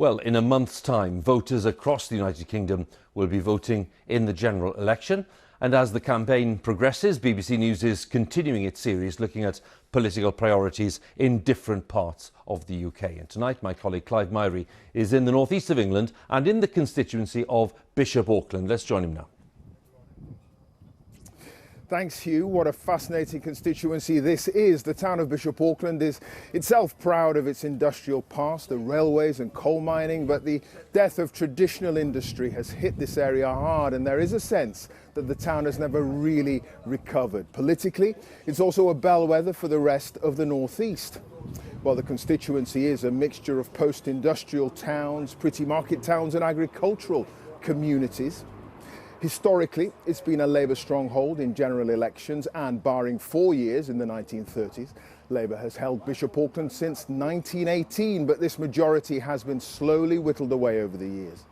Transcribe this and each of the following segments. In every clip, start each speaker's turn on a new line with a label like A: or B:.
A: Well, in a month's time, voters across the United Kingdom will be voting in the general election. And as the campaign progresses, BBC News is continuing its series looking at political priorities in different parts of the UK. And tonight, my colleague Clive Myrie is in the northeast of England and in the constituency of Bishop Auckland. Let's join him now.
B: Thanks, Hugh. What a fascinating constituency this is. The town of Bishop Auckland is itself proud of its industrial past, the railways and coal mining, but the death of traditional industry has hit this area hard, and there is a sense that the town has never really recovered. Politically, it's also a bellwether for the rest of the northeast. Well, the constituency is a mixture of post-industrial towns, pretty market towns and agricultural communities. Historically, it's been a Labour stronghold in general elections, and barring 4 years in the 1930s, Labour has held Bishop Auckland since 1918, but this majority has been slowly whittled away over the years.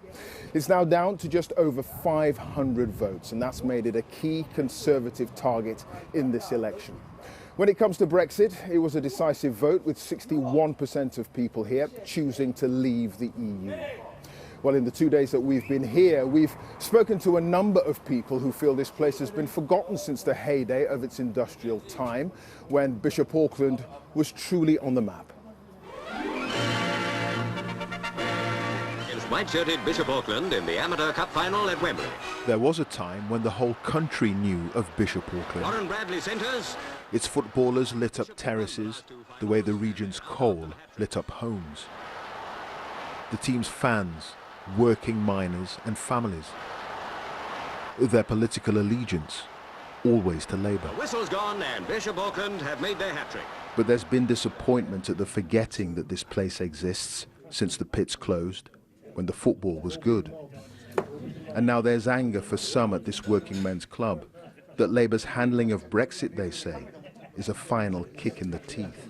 B: It's now down to just over 500 votes, and that's made it a key Conservative target in this election. When it comes to Brexit, it was a decisive vote, with 61% of people here choosing to leave the EU. Well, in the 2 days that we've been here, we've spoken to a number of people who feel this place has been forgotten since the heyday of its industrial time, when Bishop Auckland was truly on the map.
C: It's white-shirted Bishop Auckland in the Amateur Cup final at Wembley.
D: There was a time when the whole country knew of Bishop Auckland.
C: Warren Bradley centres.
D: Its footballers lit up terraces the way the region's coal lit up homes. The team's fans, working miners and families. Their political allegiance, always to Labour.
C: The whistle's gone and Bishop Auckland have made their hat-trick.
D: But there's been disappointment at the forgetting that this place exists since the pits closed, when the football was good. And now there's anger for some at this working men's club, that Labour's handling of Brexit, they say, is a final kick in the teeth.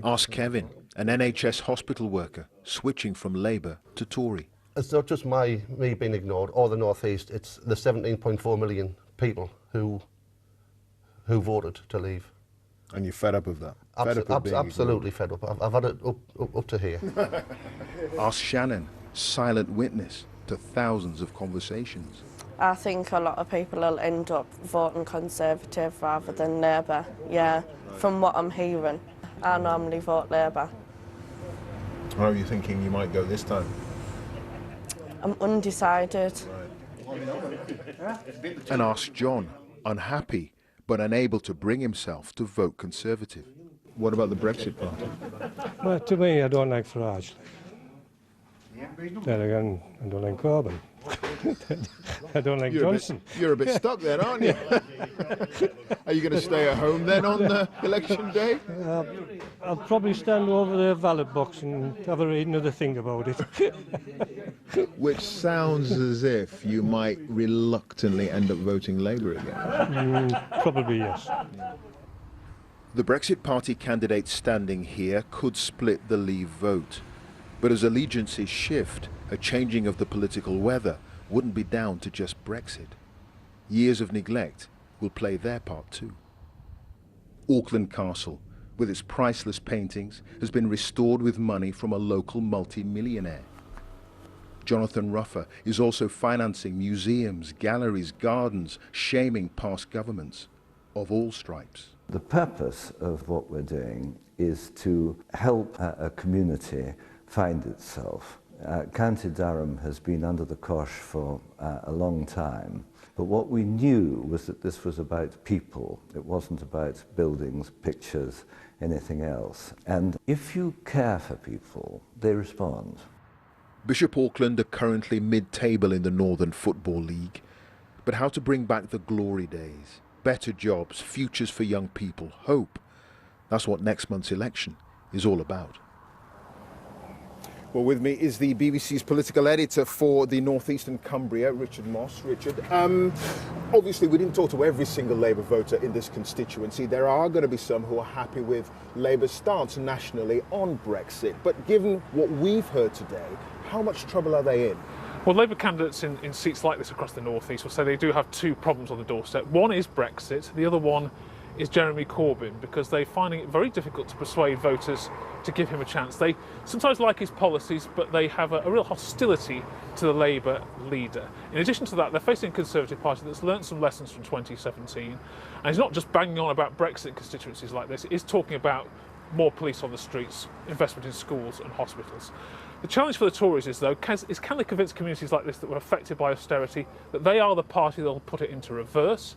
D: Ask Kevin, an NHS hospital worker switching from Labour to Tory.
E: It's not just me being ignored or the North East, it's the 17.4 million people who voted to leave.
D: And you're fed up of that?
E: Absolutely fed up. I've had it up to here.
D: Ask Shannon, silent witness to thousands of conversations.
F: I think a lot of people will end up voting Conservative rather than Labour, yeah, from what I'm hearing. I normally vote Labour.
D: How are you thinking you might go this time?
F: I'm undecided.
D: And ask John, unhappy but unable to bring himself to vote Conservative. What about the Brexit party?
G: Well, to me, I don't like Farage. Then again, I don't like Corbyn. I don't like Johnson.
D: You're a bit stuck then, aren't you? Are you going to stay at home then on election day?
G: I'll probably stand over the ballot box and have a read another thing about it.
D: Which sounds as if you might reluctantly end up voting Labour again.
G: Probably yes.
D: The Brexit party candidates standing here could split the Leave vote. But as allegiances shift, a changing of the political weather wouldn't be down to just Brexit. Years of neglect will play their part too. Auckland Castle, with its priceless paintings, has been restored with money from a local multi-millionaire. Jonathan Ruffer is also financing museums, galleries, gardens, shaming past governments of all stripes.
H: The purpose of what we're doing is to help a community find itself. County Durham has been under the cosh for a long time, but what we knew was that this was about people. It wasn't about buildings, pictures, anything else. And if you care for people, they respond.
D: Bishop Auckland are currently mid-table in the Northern Football League, but how to bring back the glory days, better jobs, futures for young people, hope, that's what next month's election is all about.
B: Well, with me is the BBC's political editor for the North East and Cumbria, Richard Moss. Richard, obviously we didn't talk to every single Labour voter in this constituency. There are going to be some who are happy with Labour's stance nationally on Brexit. But given what we've heard today, how much trouble are they in?
I: Well, Labour candidates in seats like this across the North East will say they do have two problems on the doorstep. One is Brexit, the other one is Jeremy Corbyn, because they're finding it very difficult to persuade voters to give him a chance. They sometimes like his policies, but they have a real hostility to the Labour leader. In addition to that, they're facing a Conservative Party that's learnt some lessons from 2017, and he's not just banging on about Brexit constituencies like this, he's talking about more police on the streets, investment in schools and hospitals. The challenge for the Tories is, though, can they convince communities like this that were affected by austerity that they are the party that will put it into reverse?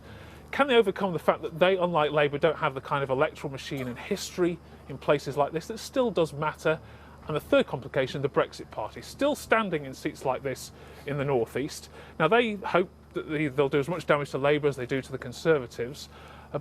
I: Can they overcome the fact that they, unlike Labour, don't have the kind of electoral machine and history in places like this that still does matter? And the third complication, the Brexit Party, still standing in seats like this in the North East. Now, they hope that they'll do as much damage to Labour as they do to the Conservatives.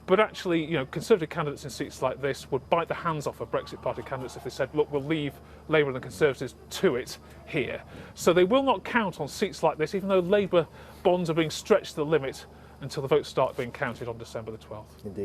I: But actually, you know, Conservative candidates in seats like this would bite the hands off of Brexit Party candidates if they said, look, we'll leave Labour and the Conservatives to it here. So they will not count on seats like this, even though Labour bonds are being stretched to the limit until the votes start being counted on December the 12th.
B: Indeed.